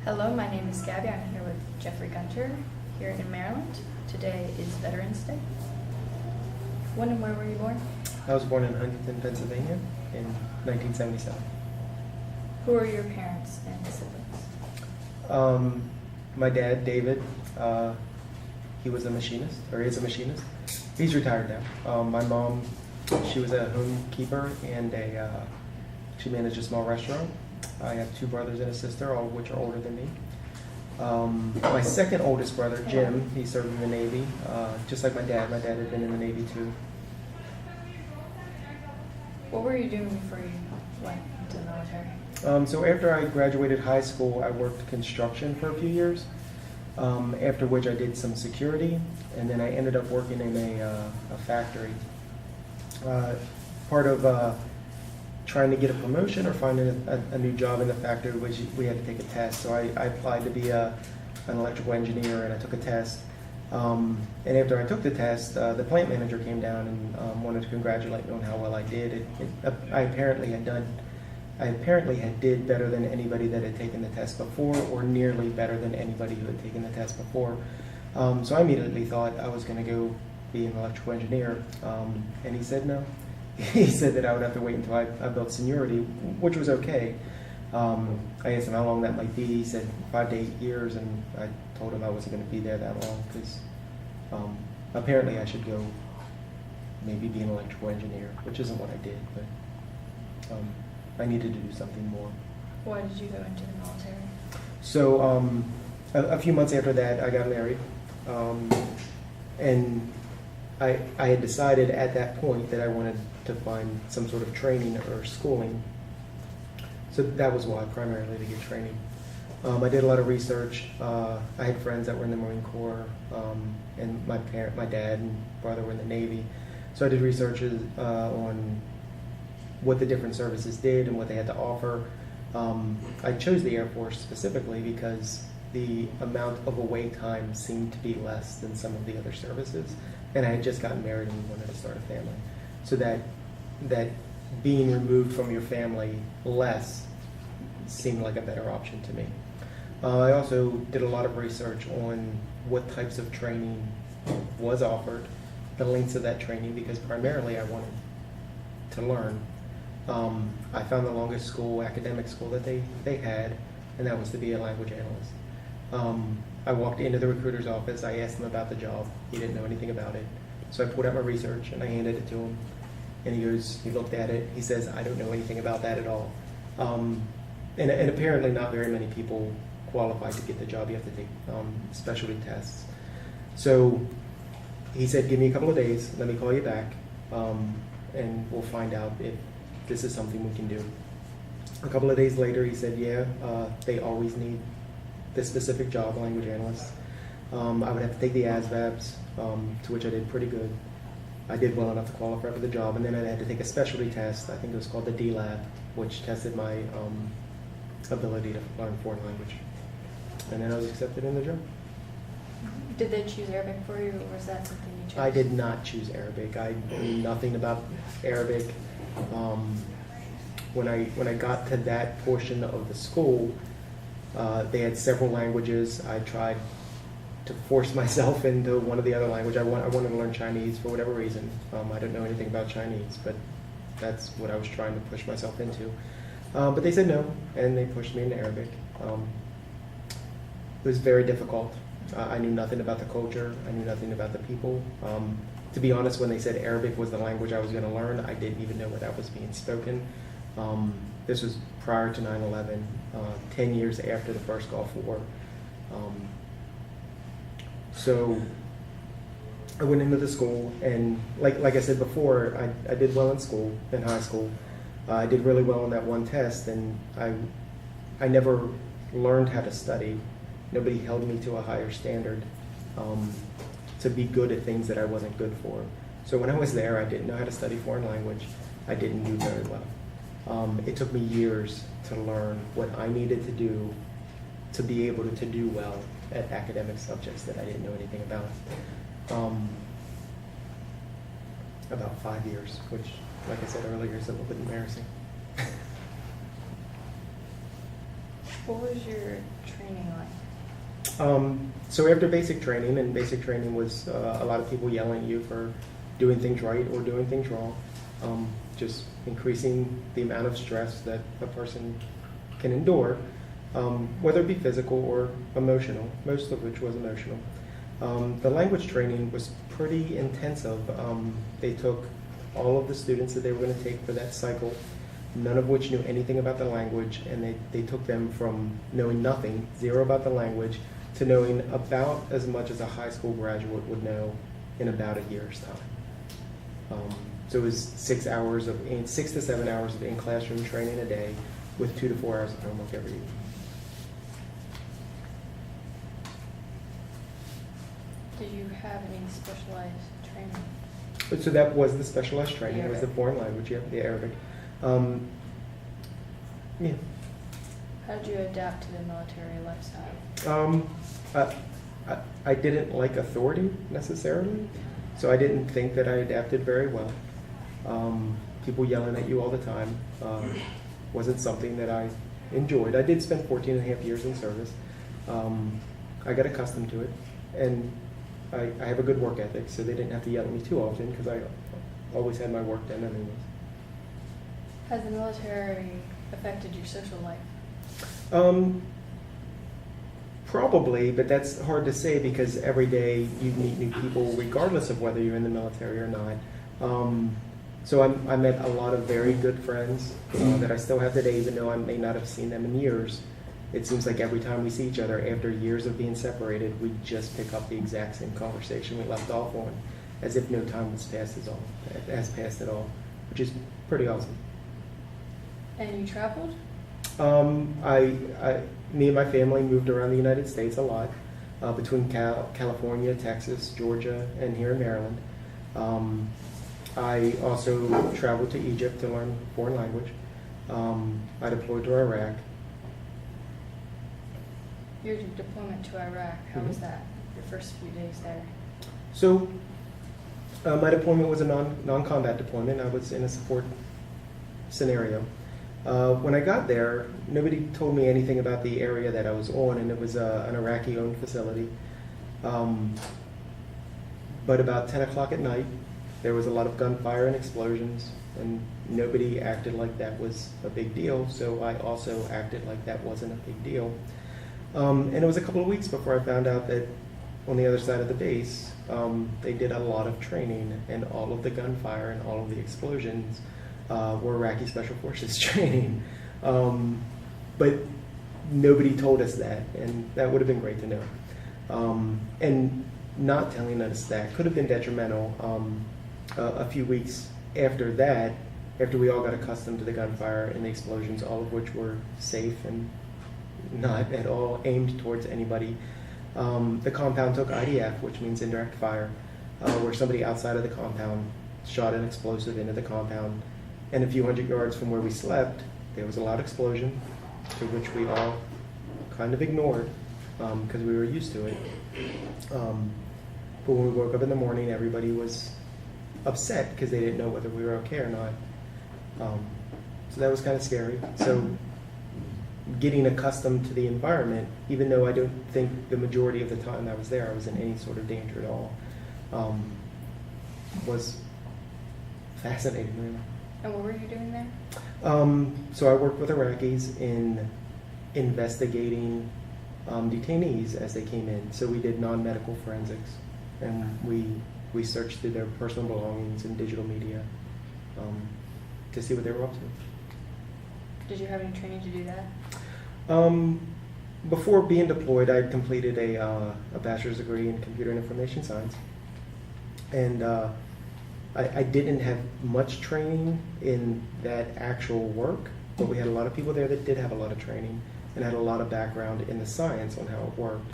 Hello, my name is Gabby. I'm here with Jeffrey Guntner here in Maryland. Today is Veterans Day. When and where were you born? I was born in Huntington, Pennsylvania in 1977. Who are your parents and siblings? My dad, David, he was a machinist, or is a machinist. He's retired now. My mom, she was a homekeeper and she managed a small restaurant. I have two brothers and a sister, all of which are older than me. My second oldest brother, Jim, he served in the Navy, just like my dad. My dad had been in the Navy too. What were you doing before you went into the military? So after I graduated high school, I worked construction for a few years, after which I did some security, and then I ended up working in a factory. Part of trying to get a promotion or finding a new job in the factory, which we had to take a test. So I applied to be an electrical engineer, and I took a test. And after I took the test, the plant manager came down and wanted to congratulate me on how well I did. I apparently had did better than anybody that had taken the test before, or nearly better than anybody who had taken the test before. So I immediately thought I was going to go be an electrical engineer, and he said no. He said that I would have to wait until I built seniority, which was okay. I asked him how long that might be. He said 5 to 8 years, and I told him I wasn't going to be there that long because apparently I should go maybe be an electrical engineer, which isn't what I did, but I needed to do something more. Why did you go into the military? So a few months after that, I got married, and I had decided at that point that I wanted to find some sort of training or schooling. So that was why, primarily to get training. I did a lot of research. I had friends that were in the Marine Corps, and my dad and brother were in the Navy. So I did research on what the different services did and what they had to offer. I chose the Air Force specifically because the amount of away time seemed to be less than some of the other services. And I had just gotten married and wanted to start a family. So that being removed from your family less seemed like a better option to me. I also did a lot of research on what types of training was offered, the lengths of that training, because primarily I wanted to learn. I found the longest school, academic school that they had, and that was to be a language analyst. I walked into the recruiter's office, I asked him about the job, he didn't know anything about it. So I pulled out my research and I handed it to him. And he looked at it, he says, I don't know anything about that at all. And apparently not very many people qualified to get the job. You have to take specialty tests. So he said, give me a couple of days, let me call you back, and we'll find out if this is something we can do. A couple of days later, he said, yeah, they always need this specific job, language analyst. I would have to take the ASVABs, to which I did pretty good. I did well enough to qualify for the job, and then I had to take a specialty test. I think it was called the D-Lab, which tested my ability to learn foreign language. And then I was accepted in the job. Did they choose Arabic for you, or was that something you chose? I did not choose Arabic. I knew nothing about Arabic. When I got to that portion of the school, they had several languages. I tried to force myself into one of the other languages. I wanted to learn Chinese for whatever reason. I don't know anything about Chinese, but that's what I was trying to push myself into. But they said no, and they pushed me into Arabic. It was very difficult. I knew nothing about the culture. I knew nothing about the people. To be honest, when they said Arabic was the language I was going to learn, I didn't even know what that was being spoken. This was prior to 9/11, 10 years after the first Gulf War. So I went into the school, and like I said before, I did well in school, in high school. I did really well on that one test, and I never learned how to study. Nobody held me to a higher standard to be good at things that I wasn't good for. So when I was there, I didn't know how to study foreign language. I didn't do very well. It took me years to learn what I needed to do to be able to do well at academic subjects that I didn't know anything about. About 5 years, which, like I said earlier, is a little bit embarrassing. What was your training like? So after basic training, and basic training was a lot of people yelling at you for doing things right or doing things wrong, just increasing the amount of stress that a person can endure, whether it be physical or emotional, most of which was emotional. The language training was pretty intensive. They took all of the students that they were going to take for that cycle, none of which knew anything about the language, and they took them from knowing nothing, zero about the language, to knowing about as much as a high school graduate would know in about a year's time. So it was 6 to 7 hours of in-classroom training a day with 2 to 4 hours of homework every evening. Did you have any specialized training? So that was the specialized training. It was the Arabic. foreign language, yeah, the Arabic. Yeah. How did you adapt to the military lifestyle? I didn't like authority necessarily, so I didn't think that I adapted very well. People yelling at you all the time wasn't something that I enjoyed. I did spend 14 and a half years in service. I got accustomed to it, and I have a good work ethic, so they didn't have to yell at me too often because I always had my work done anyways. Has the military affected your social life? Probably, but that's hard to say because every day you meet new people regardless of whether you're in the military or not. So I met a lot of very good friends that I still have today, even though I may not have seen them in years. It seems like every time we see each other after years of being separated, we just pick up the exact same conversation we left off on, as if no time has passed at all, which is pretty awesome. And you traveled? Me and my family moved around the United States a lot, between California, Texas, Georgia, and here in Maryland. I also traveled to Egypt to learn foreign language. I deployed to Iraq. Your deployment to Iraq, how was that? Your first few days there? So my deployment was a non-combat deployment. I was in a support scenario. When I got there, nobody told me anything about the area that I was on, and it was an Iraqi-owned facility. But about 10 o'clock at night, there was a lot of gunfire and explosions, and nobody acted like that was a big deal, so I also acted like that wasn't a big deal. And it was a couple of weeks before I found out that on the other side of the base, they did a lot of training, and all of the gunfire and all of the explosions were Iraqi Special Forces training. But nobody told us that, and that would have been great to know. And not telling us that could have been detrimental. A few weeks after that, after we all got accustomed to the gunfire and the explosions, all of which were safe and not at all aimed towards anybody, the compound took IDF, which means indirect fire, where somebody outside of the compound shot an explosive into the compound. And a few hundred yards from where we slept, there was a loud explosion, to which we all kind of ignored because we were used to it. But when we woke up in the morning, everybody was upset because they didn't know whether we were okay or not. So that was kind of scary. So getting accustomed to the environment, even though I don't think the majority of the time I was there I was in any sort of danger at all, was fascinating. Really. And what were you doing there? So I worked with Iraqis in investigating detainees as they came in. So we did non-medical forensics, and we searched through their personal belongings and digital media to see what they were up to. Did you have any training to do that? Before being deployed, I had completed a bachelor's degree in computer and information science, and I didn't have much training in that actual work, but we had a lot of people there that did have a lot of training and had a lot of background in the science on how it worked.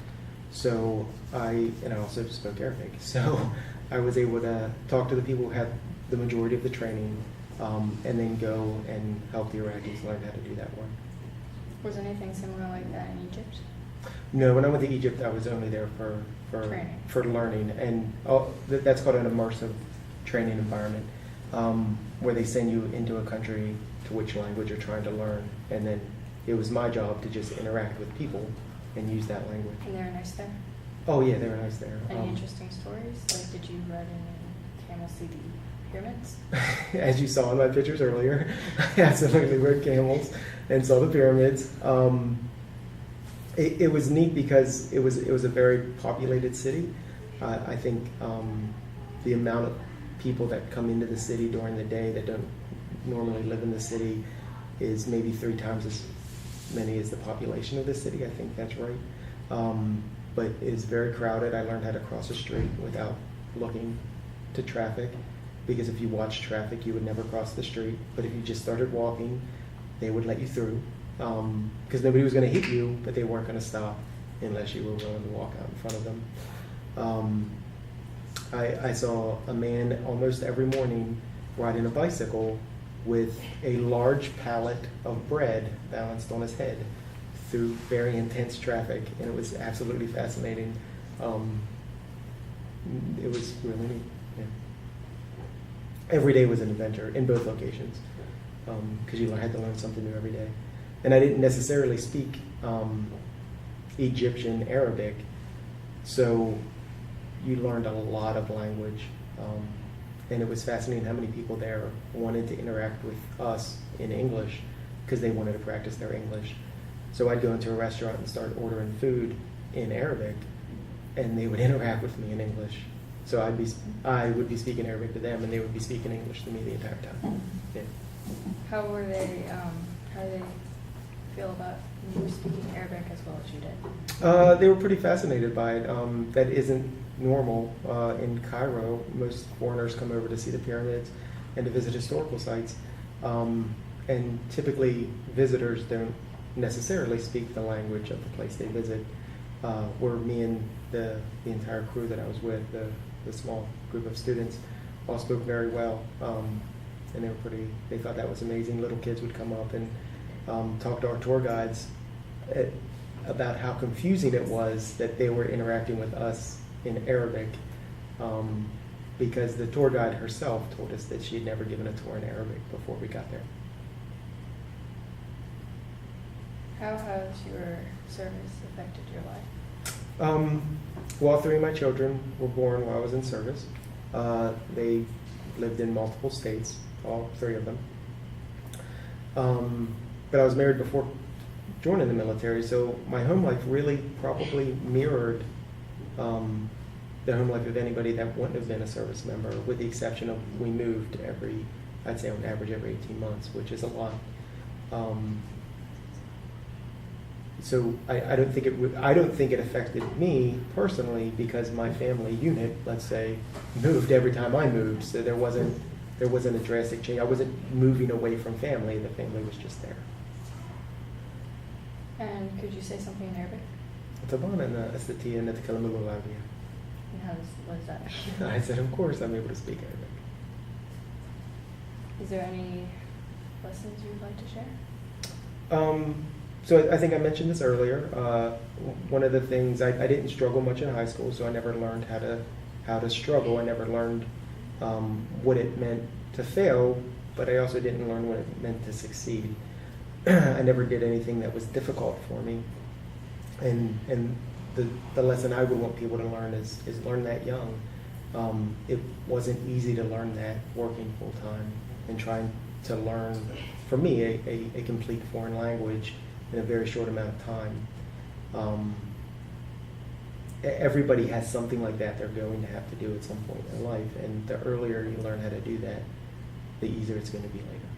So I also spoke Arabic, so I was able to talk to the people who had the majority of the training, and then go and help the Iraqis learn how to do that work. Was anything similar like that in Egypt? No, when I went to Egypt, I was only there for Training. For learning, and that's called an immersive training environment, where they send you into a country to which language you're trying to learn, and then It was my job to just interact with people and use that language. And they were nice there? Oh yeah, they were nice there. Any interesting stories? Like, did you ride in camel see the pyramids? As you saw in my pictures earlier, I absolutely rode camels and saw the pyramids. It was neat because it was a very populated city. I think the amount of people that come into the city during the day that don't normally live in the city is maybe 3 times as many as the population of the city. I think that's right. But it is very crowded. I learned how to cross a street without looking to traffic, because if you watch traffic, you would never cross the street. But if you just started walking, they would let you through, because nobody was going to hit you, but they weren't going to stop unless you were willing to walk out in front of them. I saw a man almost every morning riding a bicycle with a large pallet of bread balanced on his head through very intense traffic, and it was absolutely fascinating. It was really neat. Yeah. Every day was an adventure in both locations, because you had to learn something new every day. And I didn't necessarily speak Egyptian Arabic, so you learned a lot of language. And it was fascinating how many people there wanted to interact with us in English because they wanted to practice their English. So I'd go into a restaurant and start ordering food in Arabic, and they would interact with me in English. So I would be speaking Arabic to them, and they would be speaking English to me the entire time. Yeah. How were they? How did they feel about you speaking Arabic as well as you did? They were pretty fascinated by it. That isn't normal in Cairo. Most foreigners come over to see the pyramids and to visit historical sites, and typically visitors don't necessarily speak the language of the place they visit. Where me and the entire crew that I was with, the small group of students, all spoke very well, and they thought that was amazing. Little kids would come up and talk to our tour guides about how confusing it was that they were interacting with us in Arabic, because the tour guide herself told us that she had never given a tour in Arabic before we got there. How has your service affected your life? Well, 3 of my children were born while I was in service. They lived in multiple states, all 3 of them. But I was married before joining the military, so my home life really probably mirrored the home life of anybody that wouldn't have been a service member, with the exception of we moved I'd say on average every 18 months, which is a lot. So I don't think it affected me personally, because my family unit, let's say, moved every time I moved, so there wasn't a drastic change. I wasn't moving away from family; the family was just there. And could you say something in Arabic? طبعا أنا أستطيع أن أتكلم اللغة العربية. And what does that mean? I said, of course, I'm able to speak Arabic. Is there any lessons you'd like to share? So I think I mentioned this earlier. One of the things, I didn't struggle much in high school, so I never learned how to struggle. I never learned what it meant to fail, but I also didn't learn what it meant to succeed. I never did anything that was difficult for me. And the lesson I would want people to learn is learn that young. It wasn't easy to learn that working full time and trying to learn, for me, a complete foreign language in a very short amount of time. Everybody has something like that they're going to have to do at some point in their life, and the earlier you learn how to do that, the easier it's going to be later.